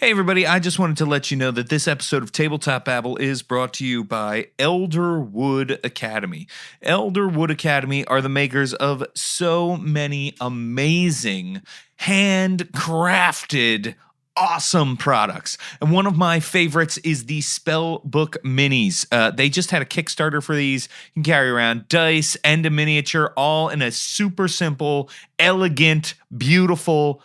Hey, everybody, I just wanted to let you know that this episode of Tabletop Babble is brought to you by Elderwood Academy. Elderwood Academy are the makers of so many amazing, handcrafted, awesome products. And one of my favorites is the Spellbook Minis. They just had a Kickstarter for these. You can carry around dice and a miniature, all in a super simple, elegant, beautiful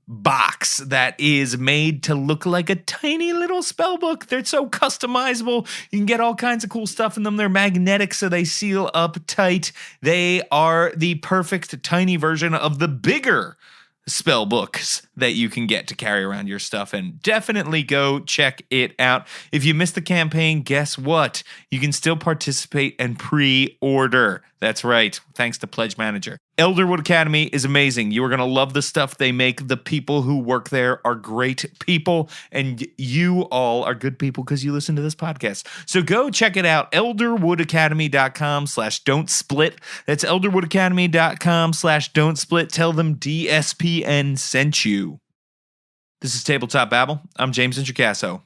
box that is made to look like a tiny little spell book. They're so customizable. You can get all kinds of cool stuff in them. They're magnetic, so they seal up tight. They are the perfect tiny version of the bigger spell books that you can get to carry around your stuff, and definitely go check it out. If you missed the campaign, guess what? You can still participate and pre-order. That's right, thanks to Pledge Manager. Elderwood Academy is amazing. You are going to love the stuff they make. The people who work there are great people, and you all are good people because you listen to this podcast. So go check it out, elderwoodacademy.com/don't split. That's elderwoodacademy.com/don't split. Tell them DSPN sent you. This is Tabletop Babble. I'm James Introcaso.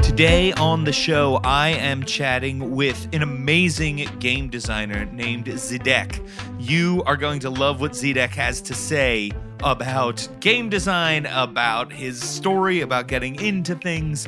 Today on the show, I am chatting with an amazing game designer named Zedeck. You are going to love what Zedeck has to say about game design, about his story, about getting into things.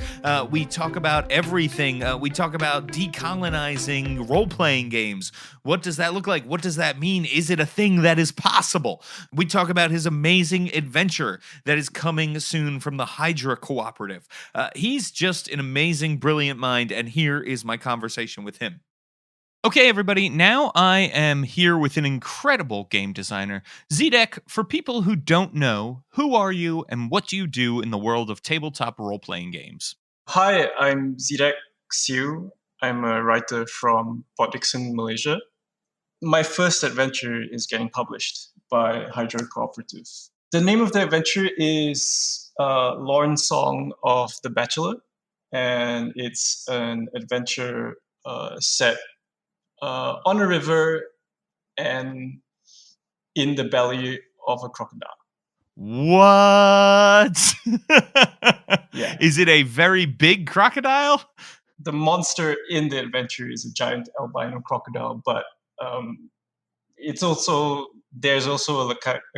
We talk about everything. We talk about decolonizing role-playing games. What does that look like? What does that mean? Is it a thing that is possible? We talk about his amazing adventure that is coming soon from the Hydra Cooperative. He's just an amazing, brilliant mind, and here is my conversation with him. Okay, everybody, now I am here with an incredible game designer. Zedeck, for people who don't know, who are you and what do you do in the world of tabletop role-playing games? Hi, I'm Zedeck Siew. I'm a writer from Port Dickson, Malaysia. My first adventure is getting published by Hydra Cooperative. The name of the adventure is Lorn Song of the Bachelor, and it's an adventure set on a river and in the belly of a crocodile. What? Yeah. Is it a very big crocodile? The monster in the adventure is a giant albino crocodile, but there's also a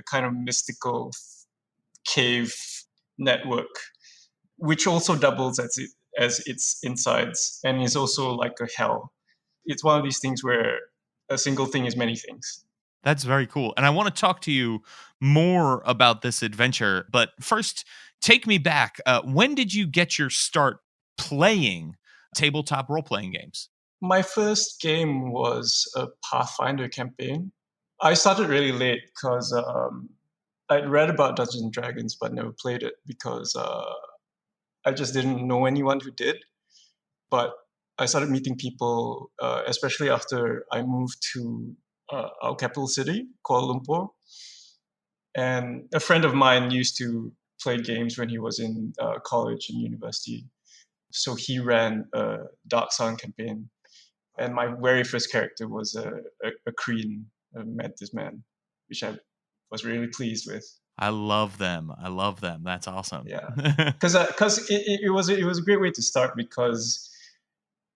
kind of mystical cave network, which also doubles as its insides, and is also like a hell. It's one of these things where a single thing is many things. That's very cool. And I want to talk to you more about this adventure. But first, take me back. When did you get your start playing tabletop role playing games? My first game was a Pathfinder campaign. I started really late because I'd read about Dungeons and Dragons but never played it because I just didn't know anyone who did. But I started meeting people, especially after I moved to our capital city, Kuala Lumpur. And a friend of mine used to play games when he was in college and university. So he ran a Dark Sun campaign. And my very first character was a Kreen, a Mantis Man, which I was really pleased with. I love them. That's awesome. Yeah, because it was a great way to start because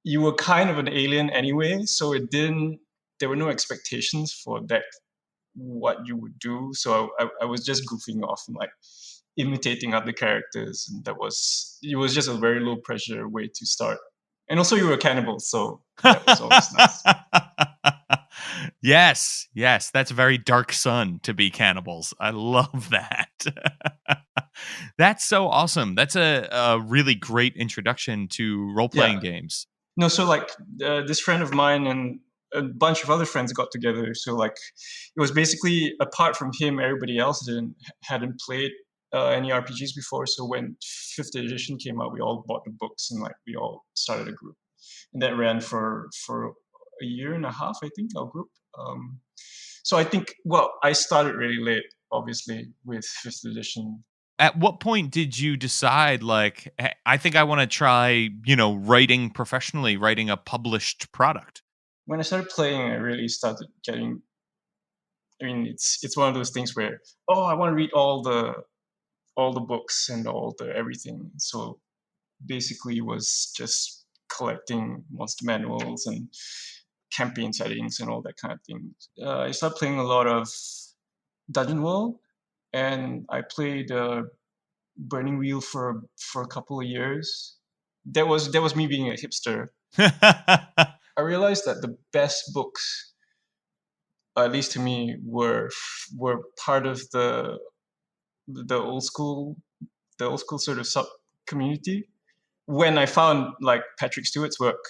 you were kind of an alien anyway, so there were no expectations for that what you would do. So I was just goofing off and like imitating other characters, and it was just a very low pressure way to start. And also you were a cannibal, so that was always nice. Yes, that's very Dark Sun to be cannibals. I love that. That's so awesome. That's a really great introduction to role-playing games. No, so like this friend of mine and a bunch of other friends got together. So like it was basically, apart from him, everybody else hadn't played any RPGs before. So when 5th edition came out, we all bought the books and like we all started a group, and that ran for a year and a half, I think, our group. So I think, well, I started really late, obviously, with 5th edition. At what point did you decide, like, hey, I think I want to try, writing professionally, writing a published product? when I started playing, I really started getting. I mean, it's one of those things where, oh, I want to read all the books and all the everything. So basically, was just collecting monster manuals and campaign settings and all that kind of thing. I started playing a lot of Dungeon World, and I played Burning Wheel for a couple of years. That was me being a hipster. I realized that the best books, at least to me, were part of the old school sort of sub community. When I found like Patrick Stewart's work,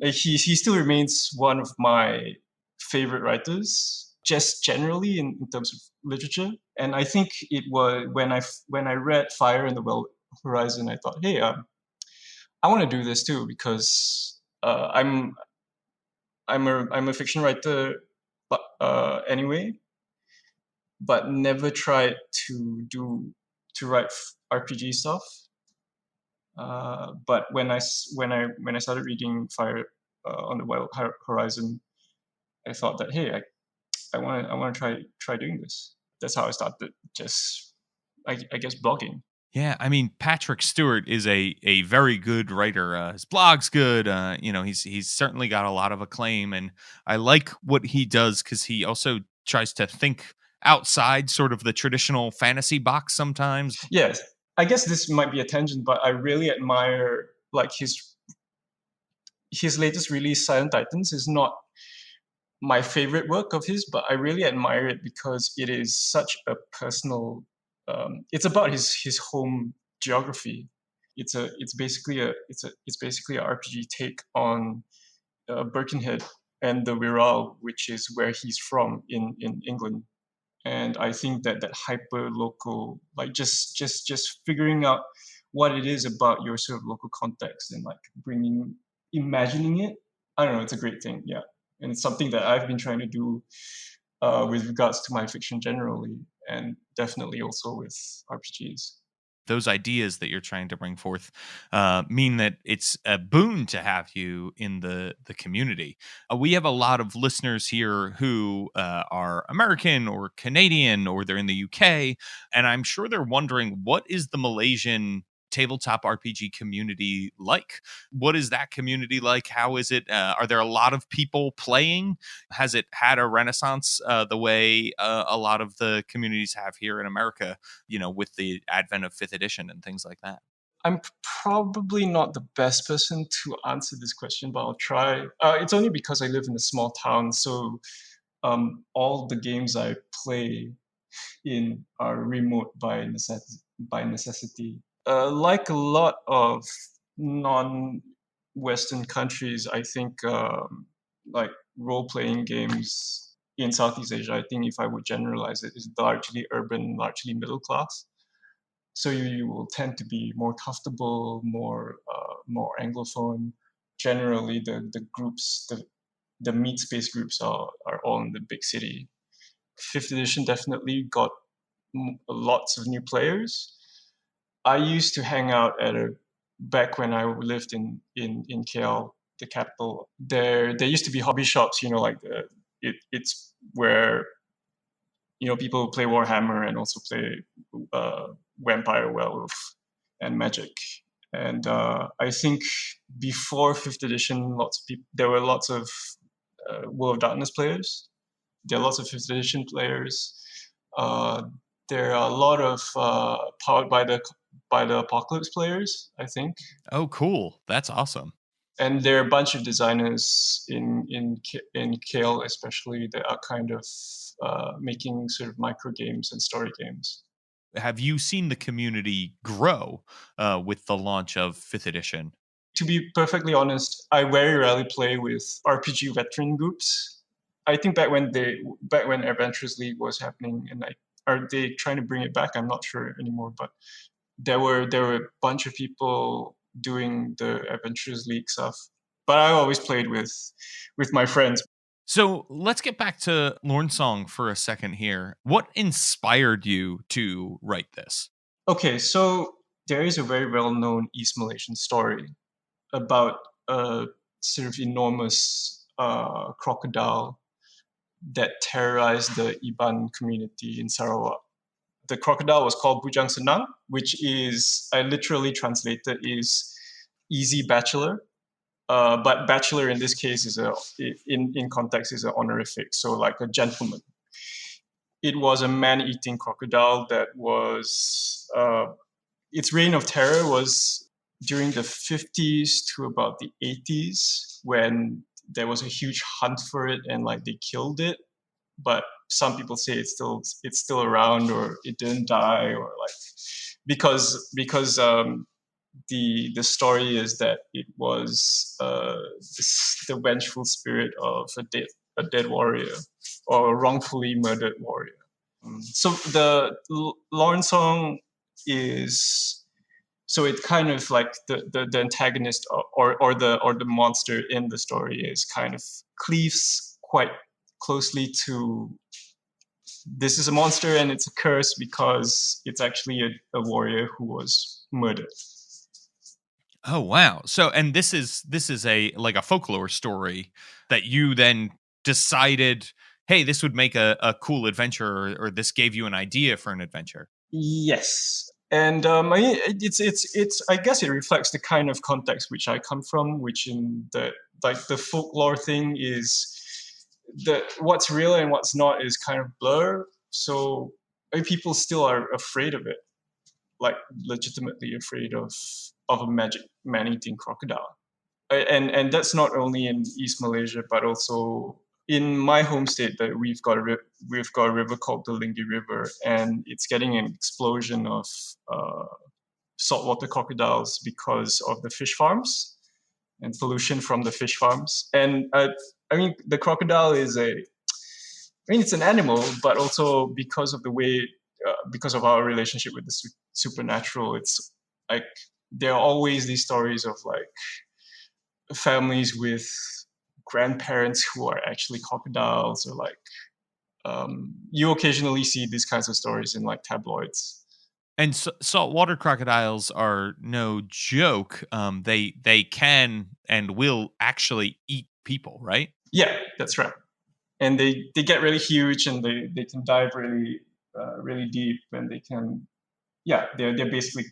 he still remains one of my favorite writers, just generally in terms of literature. And I think it was when I read Fire in the Well Horizon, I thought, hey, I want to do this too because I'm a fiction writer, but anyway, but never tried to write RPG stuff. But when I started reading Fire on the Wild Horizon, I thought that hey, I want to try doing this. That's how I started. Just I guess blogging. Yeah, I mean Patrick Stewart is a very good writer. His blog's good. He's certainly got a lot of acclaim, and I like what he does because he also tries to think outside sort of the traditional fantasy box sometimes. Yes, I guess this might be a tangent, but I really admire like his latest release, Silent Titans, is not my favorite work of his, but I really admire it because it is such a personal. It's about his home geography. It's basically a RPG take on Birkenhead and the Wirral, which is where he's from in England. And I think that hyper local, like just figuring out what it is about your sort of local context and like imagining it. I don't know. It's a great thing, yeah, and it's something that I've been trying to do with regards to my fiction generally, and definitely also with RPGs. Those ideas that you're trying to bring forth mean that it's a boon to have you in the community. We have a lot of listeners here who are American or Canadian, or they're in the UK, and I'm sure they're wondering, what is the Malaysian tabletop RPG community like? What is that community like? How is it? Are there a lot of people playing? Has it had a renaissance the way a lot of the communities have here in America, with the advent of fifth edition and things like that? I'm probably not the best person to answer this question, but I'll try. It's only because I live in a small town, so all the games I play in are remote by necessity. Like a lot of non-Western countries, I think like role-playing games in Southeast Asia, I think if I would generalize it, is largely urban, largely middle class. So you will tend to be more comfortable, more anglophone. Generally, the meat space groups are all in the big city. Fifth edition definitely got lots of new players. I used to hang out back when I lived in KL, the capital. There used to be hobby shops, like it's where people play Warhammer and also play Vampire, Werewolf, and Magic. And I think before fifth edition, there were lots of World of Darkness players. There are lots of fifth edition players. Uh, there are a lot of powered by the Apocalypse players, I think, Oh, cool. That's awesome. and there are a bunch of designers in Kale, especially, that are kind of making sort of micro games and story games. Have you seen the community grow with the launch of fifth edition? To be perfectly honest, I very rarely play with RPG veteran groups. I think back when Adventurers League was happening, and are they trying to bring it back? I'm not sure anymore, but there were a bunch of people doing the Adventurers League stuff. But I always played with my friends. So let's get back to Lorn Song for a second here. What inspired you to write this? Okay, so there is a very well-known East Malaysian story about a sort of enormous crocodile that terrorized the Iban community in Sarawak. The crocodile was called Bujang Senang, which is, I literally translated, is easy bachelor. But bachelor in this case is in context is an honorific, so like a gentleman. It was a man-eating crocodile that was its reign of terror was during the 50s to about the 80s when there was a huge hunt for it and like they killed it. But some people say it's still around or it didn't die or like because the story is that it was the vengeful spirit of a dead warrior or a wrongfully murdered warrior. So the Lorn Song is so it kind of like the antagonist or the monster in the story is kind of cleaves quite closely to this is a monster and it's a curse because it's actually a warrior who was murdered. Oh wow. So and this is a like a folklore story that you then decided, hey, this would make a cool adventure, or this gave you an idea for an adventure. Yes, and it's I guess it reflects the kind of context which I come from, which in the like the folklore thing is that what's real and what's not is kind of blur. So people still are afraid of it, like legitimately afraid of a magic man-eating crocodile. And that's not only in East Malaysia, but also in my home state. That we've got a river called the Lingi River, and it's getting an explosion of saltwater crocodiles because of the fish farms and pollution from the fish farms. And I mean, the crocodile is it's an animal, but also because of the way, because of our relationship with the supernatural, it's like there are always these stories of like families with grandparents who are actually crocodiles, or like you occasionally see these kinds of stories in like tabloids. And saltwater crocodiles are no joke. They can and will actually eat people, right? Yeah, that's right. And they get really huge and they can dive really really deep, and they can, yeah, they're basically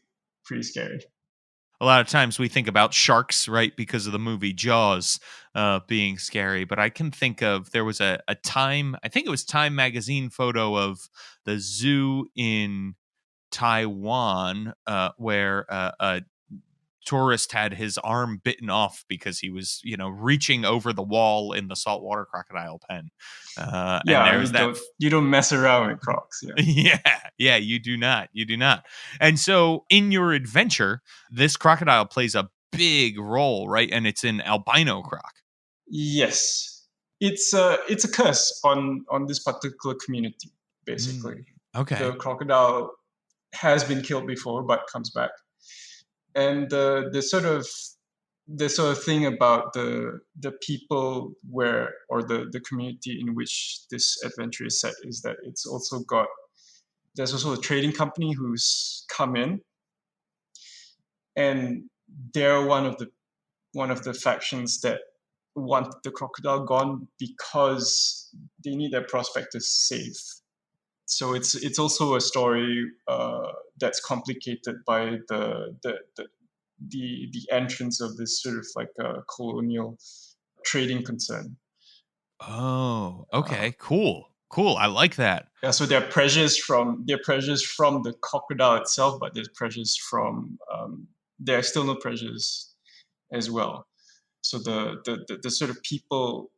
pretty scary. A lot of times we think about sharks, right, because of the movie Jaws being scary. But I can think of there was a time, I think it was Time magazine photo of the zoo in Taiwan, where a tourist had his arm bitten off because he was, reaching over the wall in the saltwater crocodile pen. And Yeah, there's that. you don't mess around with crocs. Yeah. Yeah, yeah, you do not. You do not. And so in your adventure, this crocodile plays a big role, right? And it's an albino croc. Yes, it's a curse on this particular community. Basically, Mm, the okay. crocodile has been killed before, but comes back. And the sort of thing about the people where, or the community in which this adventure is set, is that there's also a trading company who's come in, and they're one of the factions that want the crocodile gone because they need their prospectors safe. So it's also a story that's complicated by the entrance of this sort of like a colonial trading concern. Oh, Uh, okay. Cool. Cool. I like that. yeah, so there are pressures from the crocodile itself, but there are still no pressures as well. So the sort of people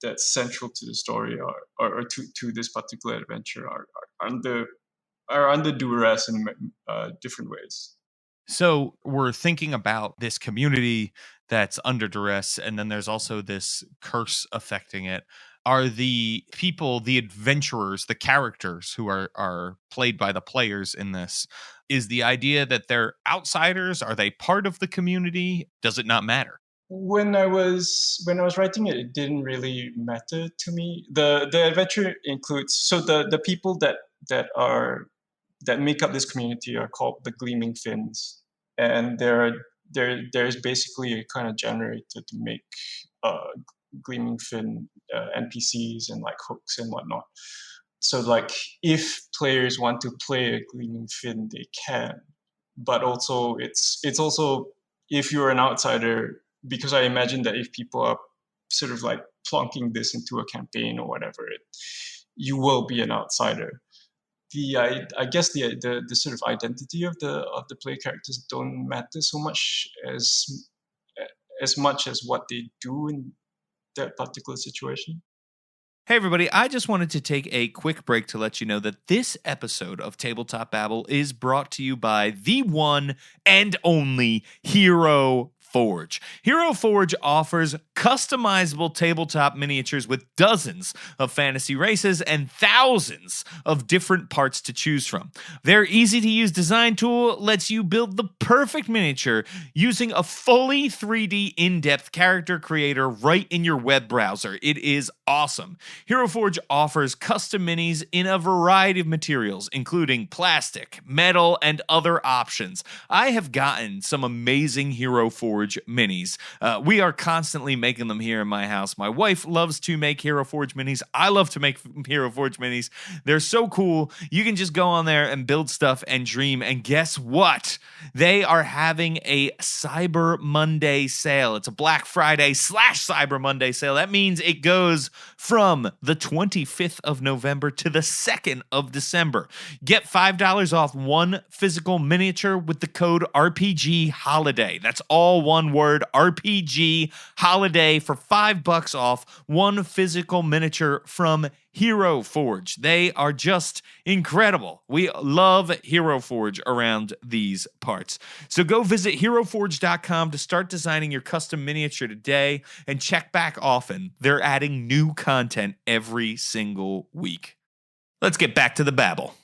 that's central to the story or to this particular adventure are under duress in different ways. So we're thinking about this community that's under duress, and then there's also this curse affecting it. Are the people, the adventurers, the characters who are played by the players in this? Is the idea that they're outsiders? Are they part of the community? Does it not matter? When I was writing it, it didn't really matter to me. The adventure includes, so the people that make up this community are called the Gleaming Fins, and there's basically a kind of generator to make Gleaming Fin NPCs and like hooks and whatnot. So like if players want to play a Gleaming Fin, they can. But also it's also if you're an outsider, because I imagine that if people are sort of like plonking this into a campaign or whatever, you will be an outsider. I guess the sort of identity of the play characters don't matter so much as much as what they do in that particular situation. Hey, everybody, I just wanted to take a quick break to let you know that this episode of Tabletop Babble is brought to you by the one and only Hero Forge. Hero Forge offers customizable tabletop miniatures with dozens of fantasy races and thousands of different parts to choose from. Their easy-to-use design tool lets you build the perfect miniature using a fully 3D in-depth character creator right in your web browser. It is awesome. Hero Forge offers custom minis in a variety of materials, including plastic, metal, and other options. I have gotten some amazing Hero Forge minis. We are constantly making them here in my house. My wife loves to make Hero Forge minis. I love to make Hero Forge minis. They're so cool. You can just go on there and build stuff and dream. And guess what? They are having a Cyber Monday sale. It's a Black Friday / Cyber Monday sale. That means it goes from the 25th of November to the 2nd of December. Get $5 off one physical miniature with the code RPG Holiday. That's all one word, RPG Holiday, for $5 off one physical miniature from Hero Forge. They are just incredible. We love Hero Forge around these parts. So go visit heroforge.com to start designing your custom miniature today and check back often. They're adding new content every single week. Let's get back to the babble.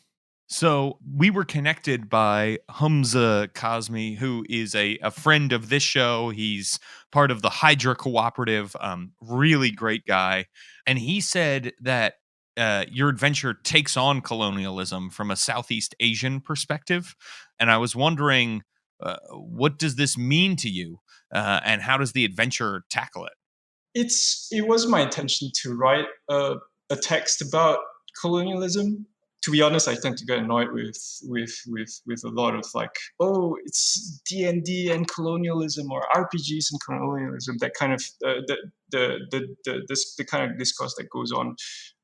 So we were connected by Hamza Kazmi, who is a friend of this show. He's part of the Hydra Cooperative, really great guy. And he said that your adventure takes on colonialism from a Southeast Asian perspective. And I was wondering, what does this mean to you? And how does the adventure tackle it? It was my intention to write a text about colonialism. To be honest, I tend to get annoyed with a lot of like, oh, it's D&D and colonialism, or RPGs and colonialism. That kind of the kind of discourse that goes on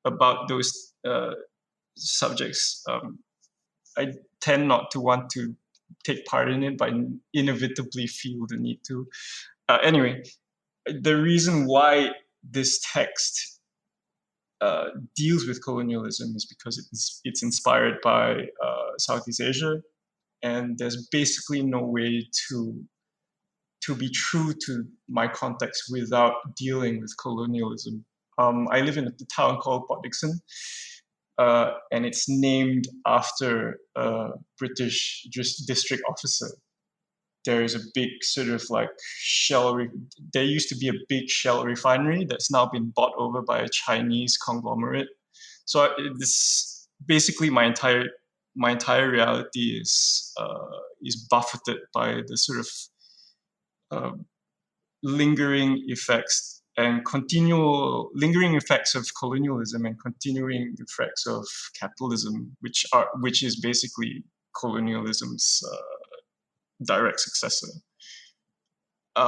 about those subjects. I tend not to want to take part in it, but inevitably feel the need to. Anyway, the reason why this text deals with colonialism is because it's inspired by Southeast Asia, and there's basically no way to be true to my context without dealing with colonialism. I live in a town called Port Dickson, and it's named after a British district officer. There is a big sort of like there used to be a big shell refinery that's now been bought over by a Chinese conglomerate. So this basically my entire reality is buffeted by the sort of lingering effects and continual lingering effects of colonialism and continuing effects of capitalism, which is basically colonialism's direct successor.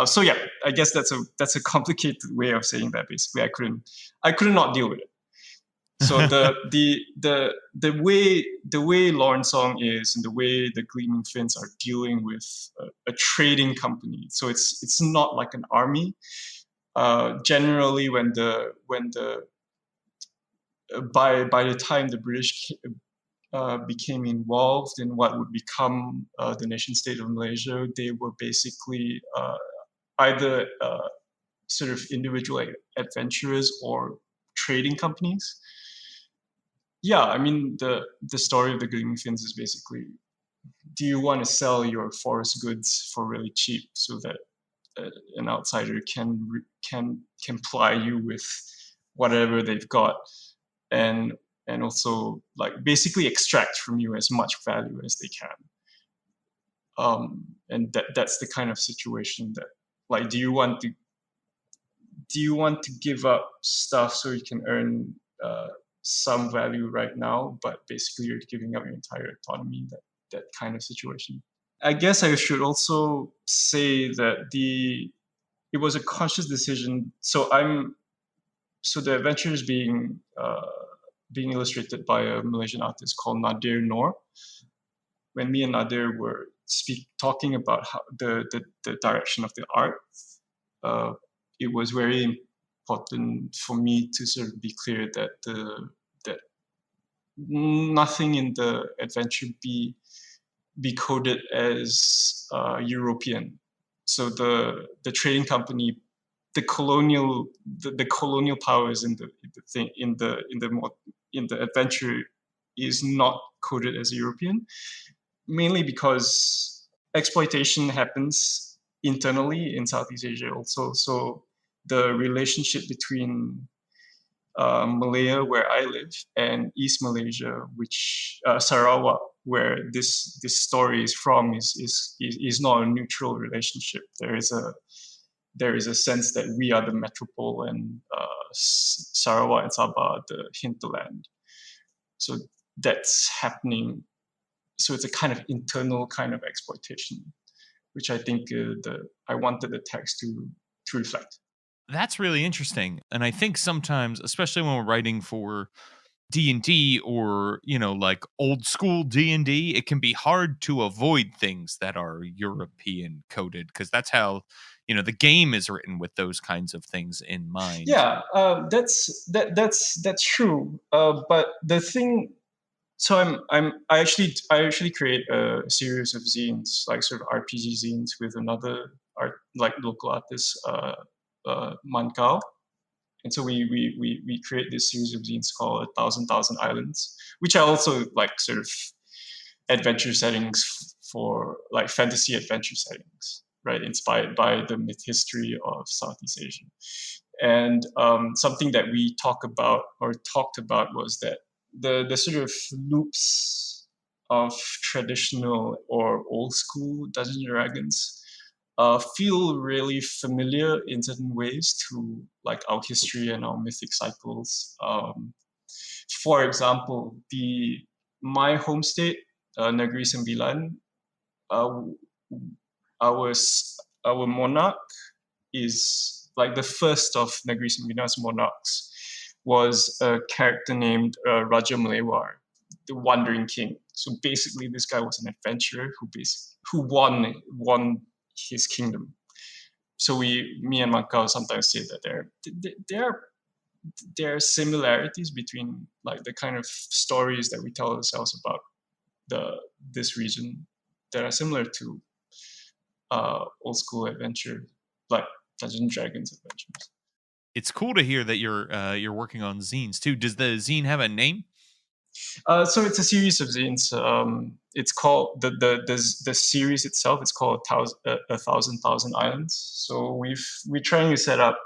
So yeah, I guess that's a complicated way of saying that. Basically, I couldn't not deal with it. So the way Lorn Song is, and the way the Gleaming Fins are dealing with a trading company. So it's not like an army. Generally, when the by the time the British became involved in what would become the nation state of Malaysia, they were basically either sort of individual adventurers or trading companies. Yeah, I mean the story of the Gleaming Fins is basically: do you want to sell your forest goods for really cheap so that an outsider can ply you with whatever they've got, and also like basically extract from you as much value as they can. And that's the kind of situation that, like, do you want to do you want to give up stuff so you can earn some value right now, but basically you're giving up your entire autonomy, that kind of situation. I guess I should also say that it was a conscious decision. So the adventure is being illustrated by a Malaysian artist called Nadir Noor. When me and Nadir were talking about how the direction of the art, uh, it was very important for me to sort of be clear that that nothing in the adventure be coded as European. So the trading company, the colonial powers in the thing in the adventure is not coded as European, mainly because exploitation happens internally in Southeast Asia also. So the relationship between Malaya, where I live, and East Malaysia, which Sarawak, where this story is from, is not a neutral relationship. There is a sense that we are the metropole and Sarawak and Sabah are the hinterland. So that's happening. So it's a kind of internal kind of exploitation, which I think I wanted the text to reflect. That's really interesting. And I think sometimes, especially when we're writing for D&D or, like old school D&D, it can be hard to avoid things that are European coded because that's how, the game is written with those kinds of things in mind. Yeah, that's true. But the thing, so I actually create a series of zines, like sort of RPG zines, with another local artist, Mankao. And so we create this series of zines called A Thousand Islands, which are also like sort of adventure settings for like fantasy adventure settings, right? Inspired by the myth history of Southeast Asia. And something that we talked about was that the sort of loops of traditional or old school Dungeons and Dragons feel really familiar in certain ways to like our history and our mythic cycles. For example, my home state, Negeri Sembilan, uh, our our monarch is like the first of Negeri Sembilan's monarchs was a character named Raja Melewar, the Wandering King. So basically, this guy was an adventurer who won his kingdom. So me and Macau sometimes say that there are similarities between like the kind of stories that we tell ourselves about this region that are similar to old school adventure, like Dungeons and Dragons adventures. It's cool to hear that you're working on zines too. Does the zine have a name? So it's a series of zines. It's called the series itself. It's called a thousand islands. So we're trying to set up.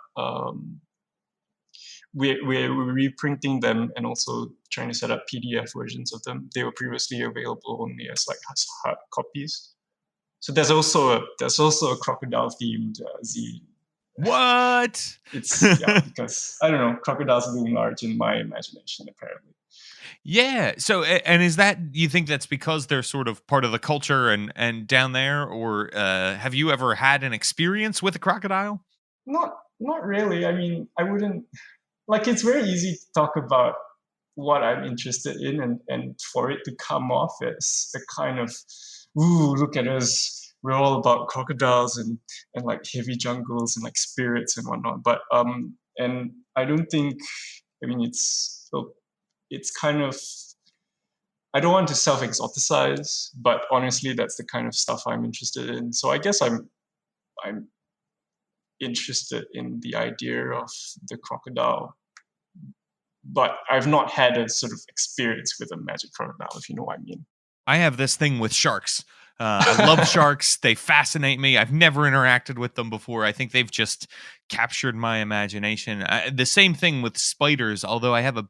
We're reprinting them and also trying to set up PDF versions of them. They were previously available only as like hard copies. So there's also a crocodile themed zine. What? It's because I don't know, crocodiles loom large in my imagination apparently. Yeah. So, and is that, you think that's because they're sort of part of the culture and down there, or have you ever had an experience with a crocodile? Not really. I mean, I wouldn't like. It's very easy to talk about what I'm interested in, and for it to come off as a kind of, ooh, look at us. We're all about crocodiles and like heavy jungles and like spirits and whatnot. But and I don't think. I mean, it's kind of, I don't want to self-exoticize, but honestly, that's the kind of stuff I'm interested in. So I guess I'm interested in the idea of the crocodile, but I've not had a sort of experience with a magic crocodile, if you know what I mean. I have this thing with sharks. I love sharks. They fascinate me. I've never interacted with them before. I think they've just captured my imagination. The same thing with spiders, although I have a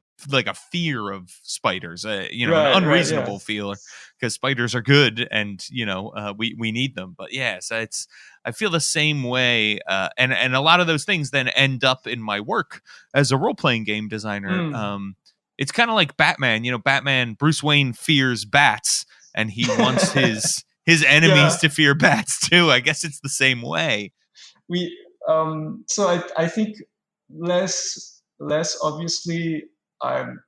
fear of spiders, an Right, yeah. unreasonable because spiders are good, and we need them. But yeah, so I feel the same way, and a lot of those things then end up in my work as a role playing game designer. Mm. It's kind of like Batman. Batman, Bruce Wayne fears bats, and he wants his enemies Yeah, to fear bats too. I guess it's the same way. we so I think less obviously I'm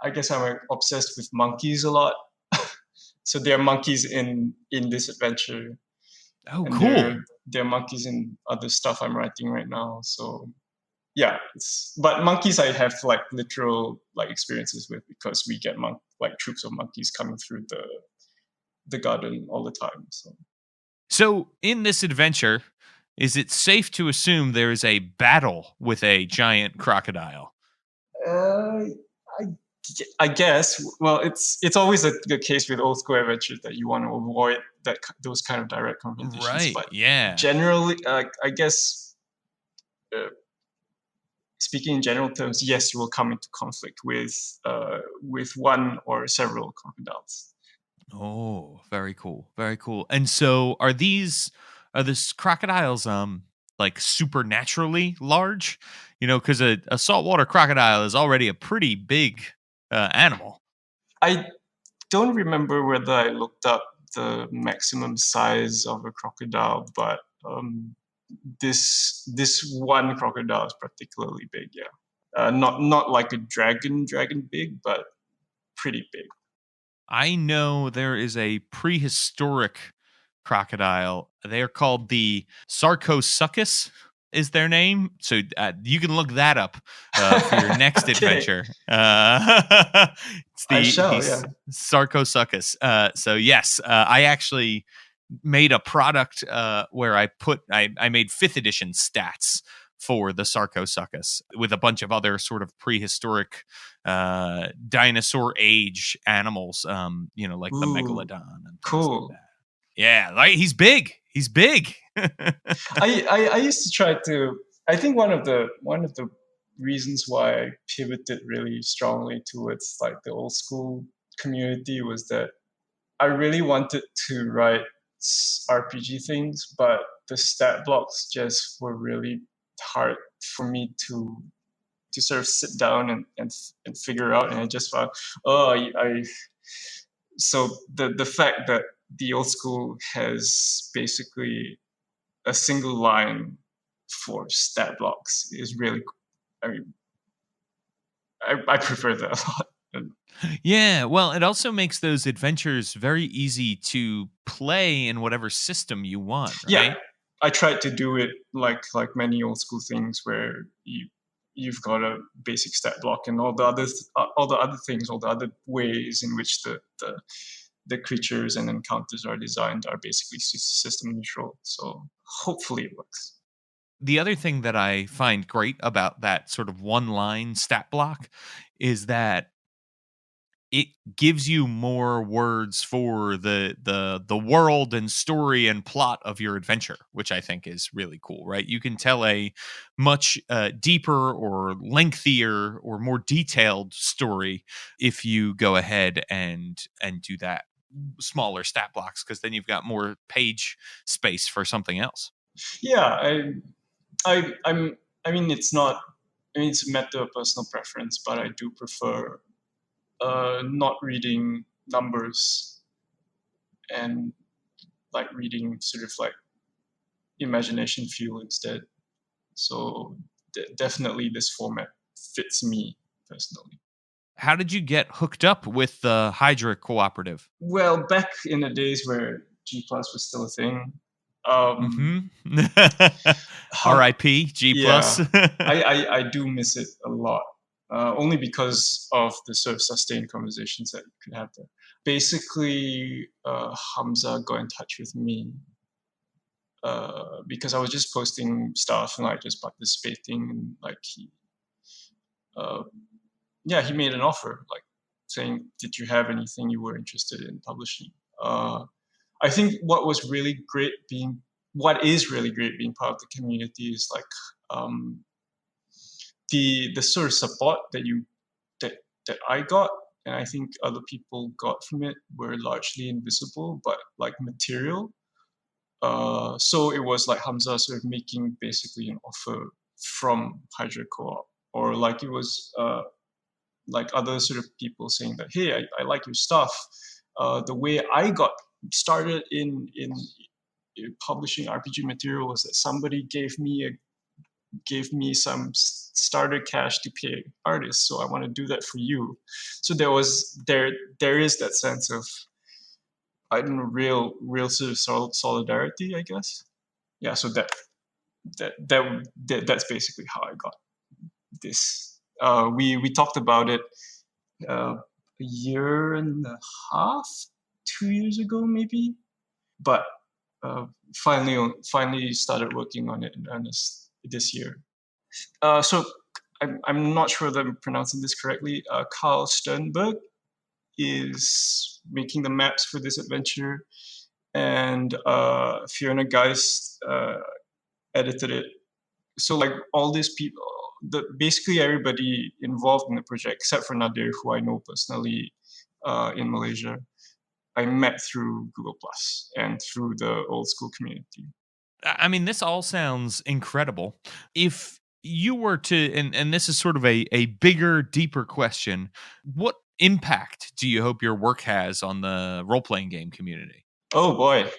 I guess I'm obsessed with monkeys a lot. So there are monkeys in this adventure, Oh, and cool. there are monkeys in other stuff I'm writing right now. So yeah, but monkeys I have like literal like experiences with, because we get like troops of monkeys coming through the garden all the time. So, in this adventure, is it safe to assume there is a battle with a giant crocodile? Uh, I, I guess. Well, it's always the case with old school adventures that you want to avoid those kind of direct confrontations. Right. But Yeah. generally, I guess, uh, speaking in general terms, yes, you will come into conflict with one or several crocodiles. Oh, very cool. Very cool. And so, are this crocodiles like supernaturally large? Because a saltwater crocodile is already a pretty big animal. I don't remember whether I looked up the maximum size of a crocodile, but this one crocodile is particularly big. Yeah, not like a dragon big, but pretty big. I know there is a prehistoric crocodile. They're called the Sarcosuchus, is their name. So you can look that up for your next Okay, adventure. It's I the shall. Yeah. Sarcosuchus. So yes, I actually made a product where I made 5th edition stats for the Sarcosuchus with a bunch of other sort of prehistoric dinosaur age animals, like the Ooh, megalodon and things like cool. that. Yeah, like he's big. He's big. I used to try to. I think one of the reasons why I pivoted really strongly towards like the old school community was that I really wanted to write RPG things, but the stat blocks just were really hard for me to sort of sit down and figure out. And I just found, oh, so the fact that the old school has basically a single line for stat blocks is really, I mean, I prefer that a lot. Yeah, well, it also makes those adventures very easy to play in whatever system you want, Yeah, right? I tried to do it like many old school things where you've got a basic stat block, and all the other things, all the other ways in which the creatures and encounters are designed are basically system neutral. So hopefully it works. The other thing that I find great about that sort of one line stat block is that it gives you more words for the world and story and plot of your adventure, which I think is really cool, right? You can tell a much deeper or lengthier or more detailed story if you go ahead and do that smaller stat blocks, because then you've got more page space for something else. Yeah, I'm. I mean, it's not. I mean, it's a matter of personal preference, but I do prefer not reading numbers and like reading sort of like imagination fuel instead. So definitely this format fits me personally. How did you get hooked up with the Hydra Cooperative? Well, back in the days where G Plus was still a thing, um, Mm-hmm. how, R.I.P. G yeah, plus. I do miss it a lot. Only because of the sort of sustained conversations that you could have there. Basically, Hamza got in touch with me because I was just posting stuff and like just participating, and like uh, he made an offer, like saying, "Did you have anything you were interested in publishing?" I think what is really great being part of the community is like um, the sort of support that that I got, and I think other people got from it were largely invisible, but like material. So it was like Hamza sort of making basically an offer from Hydra Co-op, or like it was like other sort of people saying that, hey, I like your stuff. The way I got started in publishing RPG material was that somebody gave me some starter cash to pay artists, so I want to do that for you. So there is that sense of, I don't know, real sort of solidarity, I guess. Yeah, so that's basically how I got this. We talked about it a year and a half, 2 years ago maybe, but finally started working on it in earnest this year. So I'm not sure that I'm pronouncing this correctly. Carl Sternberg is making the maps for this adventure, and Fiona Geist edited it. So like all these people, basically everybody involved in the project, except for Nadir, who I know personally in Malaysia, I met through Google Plus and through the old school community. I mean, this all sounds incredible. If you were to, and this is sort of a bigger, deeper question, what impact do you hope your work has on the role playing game community? Oh boy.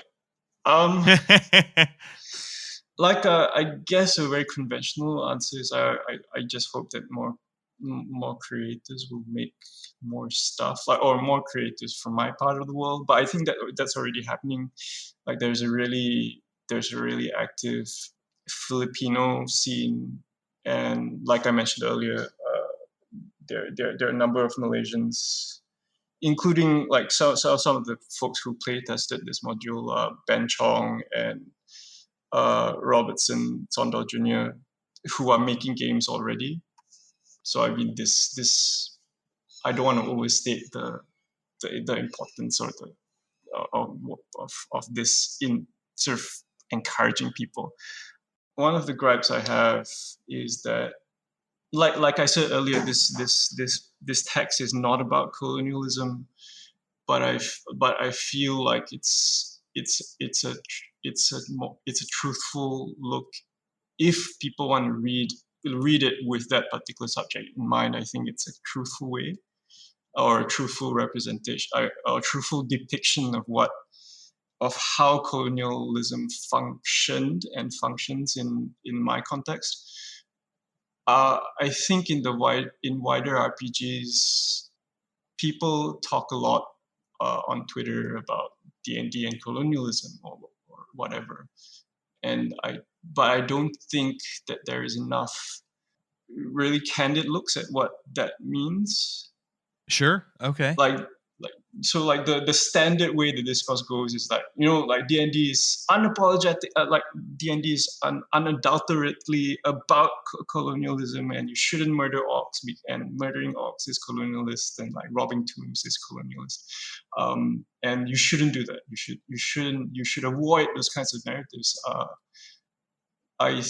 Like I guess a very conventional answer is I just hope that more creators will make more stuff, like, or more creators from my part of the world. But I think that that's already happening. Like there's a really active Filipino scene, and like I mentioned earlier, there are a number of Malaysians, including like some of the folks who play tested this module, Ben Chong and Robertson Sondor Jr., who are making games already. So I mean, this I don't want to overstate the importance or the of this in sort of encouraging people. One of the gripes I have is that, like I said earlier, this text is not about colonialism, but I feel like it's a truthful look. If people want to read it with that particular subject in mind, I think it's a truthful way, or a truthful representation, or a truthful depiction of how colonialism functioned and functions in my context. I think in wider RPGs, people talk a lot on Twitter about D&D and colonialism, or whatever, and but I don't think that there is enough really candid looks at what that means. Sure. Okay. Like so like the standard way the discourse goes is like, like D&D is unapologetic, like D&D is unadulteratedly about colonialism, and you shouldn't murder orcs, and murdering orcs is colonialist, and like robbing tombs is colonialist, and you shouldn't do that. You should avoid those kinds of narratives. I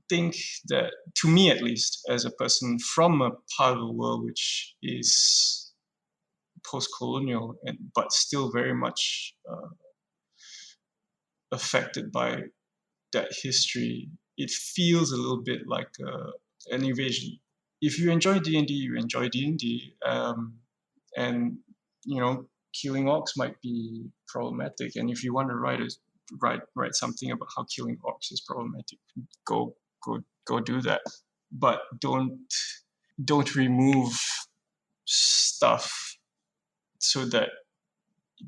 think that, to me at least, as a person from a part of the world which is post-colonial but still very much affected by that history, it feels a little bit like an invasion. If you enjoy D&D, you enjoy D&D, and killing orcs might be problematic. And if you want to write something about how killing orcs is problematic, go go do that. But don't remove stuff so that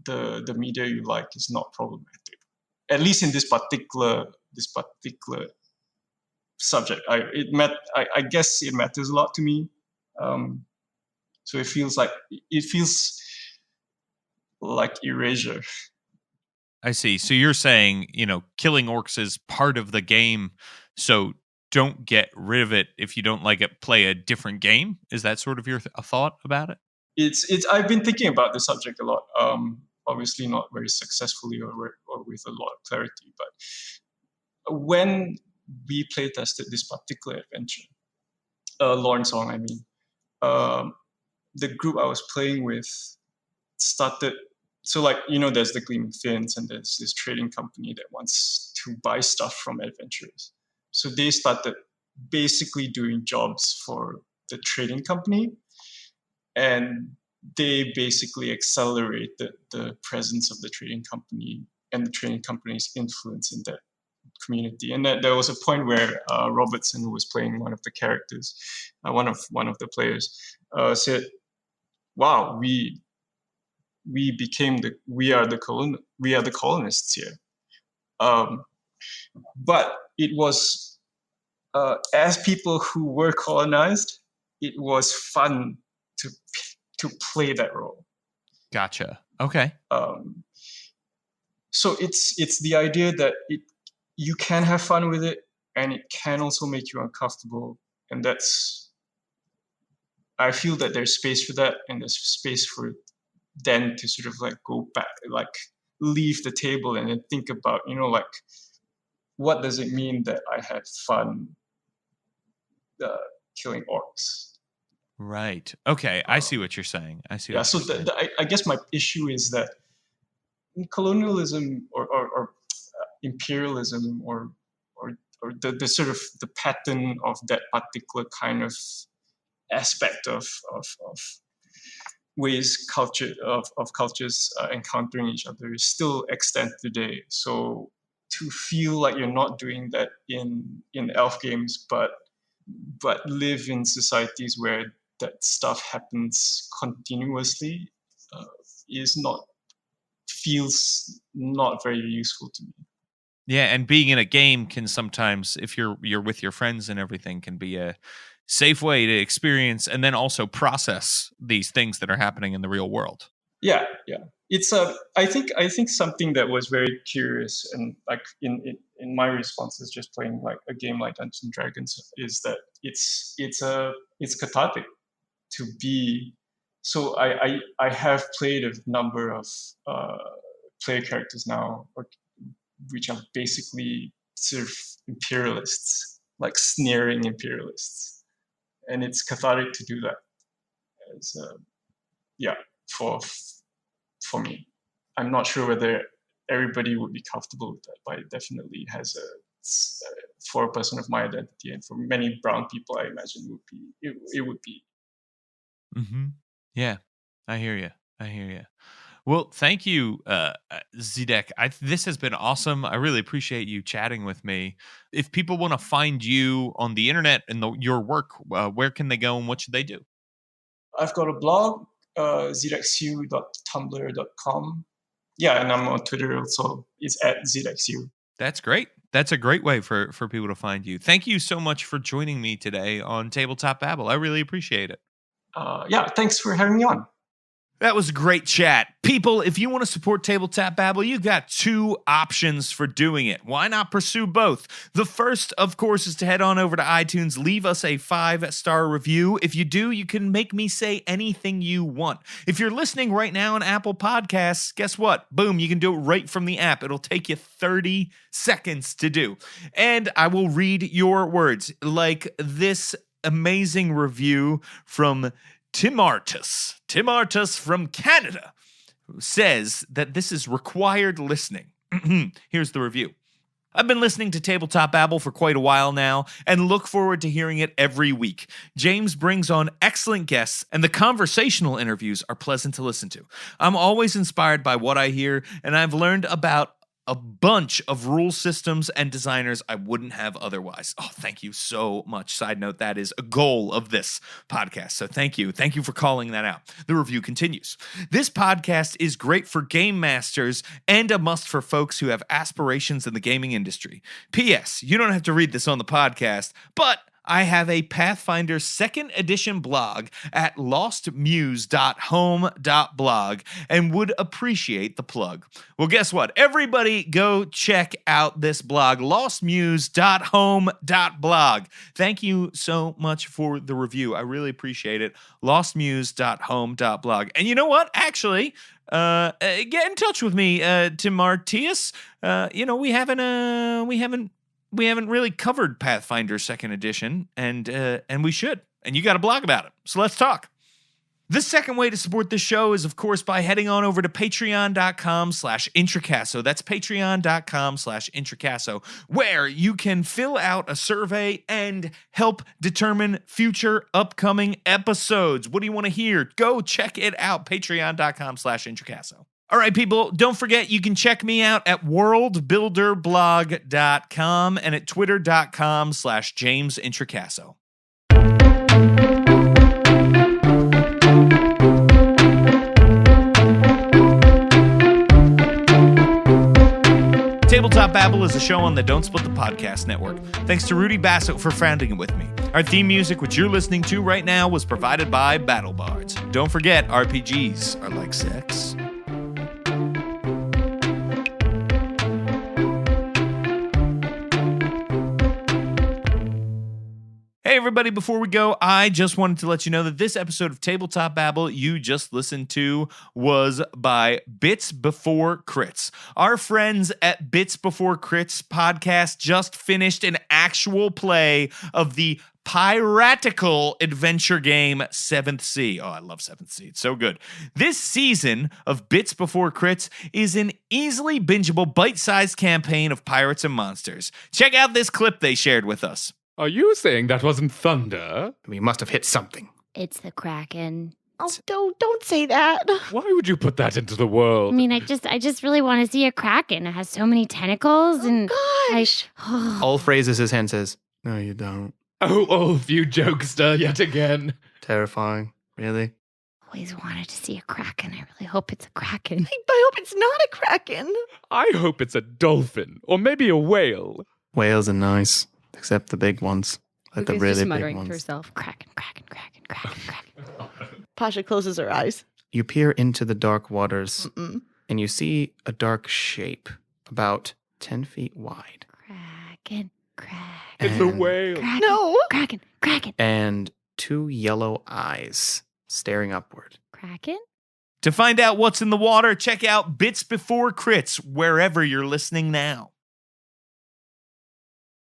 the media you like is not problematic. At least in this particular subject, I guess it matters a lot to me. So it feels like erasure. I see. So you're saying, killing orcs is part of the game. So don't get rid of it. If you don't like it, play a different game. Is that sort of your thought about it? It's I've been thinking about this subject a lot. Obviously not very successfully or with a lot of clarity. But when we play tested this particular adventure, Lorn Song, I mean, the group I was playing with started. So like, there's the Gleaming Fins, and there's this trading company that wants to buy stuff from adventurers. So they started basically doing jobs for the trading company, and they basically accelerated the presence of the trading company and the trading company's influence in that community. And that there was a point where Robertson, who was playing one of the characters, one of the players, said, "Wow, we are the colonists here." But it was, as people who were colonized, it was fun to play that role. Gotcha. Okay. So it's the idea that you can have fun with it, and it can also make you uncomfortable, and I feel that there's space for that, and there's space for then to sort of like go back, like leave the table and then think about, like, what does it mean that I had fun killing orcs? Right. Okay. I see what you're saying. So I guess my issue is that colonialism or imperialism or the sort of the pattern of that particular kind of aspect of ways cultures encountering each other is still extant today. So to feel like you're not doing that in elf games, but live in societies where that stuff happens continuously, feels not very useful to me. Yeah, and being in a game can sometimes, if you're with your friends and everything, can be a safe way to experience and then also process these things that are happening in the real world. Yeah. It's I think something that was very curious, and like in my responses, just playing like a game like Dungeons and Dragons, is that it's cathartic to be. So I have played a number of player characters now, which are basically sort of imperialists, like sneering imperialists, and it's cathartic to do that. As for me, I'm not sure whether everybody would be comfortable with that, but it definitely has for a person of my identity, and for many brown people, I imagine it would be. Mm-hmm. Yeah, I hear you. Well, thank you, Zedeck. This has been awesome. I really appreciate you chatting with me. If people want to find you on the internet and your work, where can they go and what should they do? I've got a blog, zedecksiew.tumblr.com. Yeah, and I'm on Twitter also. It's at Zedeck Siew. That's great. That's a great way for people to find you. Thank you so much for joining me today on Tabletop Babble. I really appreciate it. Thanks for having me on. That was a great chat. People, if you want to support Tabletop Babble, you've got two options for doing it. Why not pursue both? The first, of course, is to head on over to iTunes, leave us a 5-star review. If you do, you can make me say anything you want. If you're listening right now on Apple Podcasts, guess what? Boom, you can do it right from the app. It'll take you 30 seconds to do. And I will read your words, like this amazing review from Tim Artus from Canada, who says that this is required listening. Here's the review. I've been listening to Tabletop Babble for quite a while now and look forward to hearing it every week. James brings on excellent guests, and the conversational interviews are pleasant to listen to. I'm always inspired by what I hear, and I've learned about a bunch of rule systems and designers I wouldn't have otherwise. Oh, thank you so much. Side note, that is a goal of this podcast. So thank you. Thank you for calling that out. The review continues. This podcast is great for game masters and a must for folks who have aspirations in the gaming industry. P.S. You don't have to read this on the podcast, but I have a Pathfinder 2nd edition blog at lostmuse.home.blog and would appreciate the plug. Well, guess what? Everybody go check out this blog, lostmuse.home.blog. Thank you so much for the review. I really appreciate it. lostmuse.home.blog. And you know what? Actually, get in touch with me, Tim Martius. We haven't really covered Pathfinder 2nd edition, and we should. And you got a blog about it. So let's talk. The second way to support the show is, of course, by heading on over to patreon.com/Introcaso. That's patreon.com/Introcaso, where you can fill out a survey and help determine future upcoming episodes. What do you want to hear? Go check it out, patreon.com/Introcaso. All right, people, don't forget you can check me out at worldbuilderblog.com and at twitter.com/JamesIntrocaso. Tabletop Babble is a show on the Don't Split the Podcast Network. Thanks to Rudy Bassett for founding it with me. Our theme music, which you're listening to right now, was provided by Battle Bards. Don't forget, RPGs are like sex. Hey everybody, before we go, I just wanted to let you know that this episode of Tabletop Babble you just listened to was by Bits Before Crits. Our friends at Bits Before Crits podcast just finished an actual play of the piratical adventure game 7th Sea. Oh, I love 7th Sea. It's so good. This season of Bits Before Crits is an easily bingeable, bite-sized campaign of pirates and monsters. Check out this clip they shared with us. Are you saying that wasn't thunder? We must have hit something. It's the Kraken. Oh, don't say that. Why would you put that into the world? I mean, I just really want to see a Kraken. It has so many tentacles and Gosh. Ulf raises his hand and says, "No, you don't." Oh, Ulf, you jokester yet again. Terrifying. Really? always wanted to see a Kraken. I really hope it's a Kraken. I hope it's not a Kraken. I hope it's a dolphin or maybe a whale. Whales are nice, except the big ones. Like the Ruka's really just big muttering to ones. herself, Kraken, Kraken, Kraken, Kraken, Kraken. Pasha closes her eyes. You peer into the dark waters Mm-mm. and you see a dark shape about 10 feet wide. Kraken, Kraken, It's a And- whale. Kraken, No. Kraken, Kraken, And 2 yellow eyes staring upward. Kraken. To find out what's in the water, check out Bits Before Crits wherever you're listening now.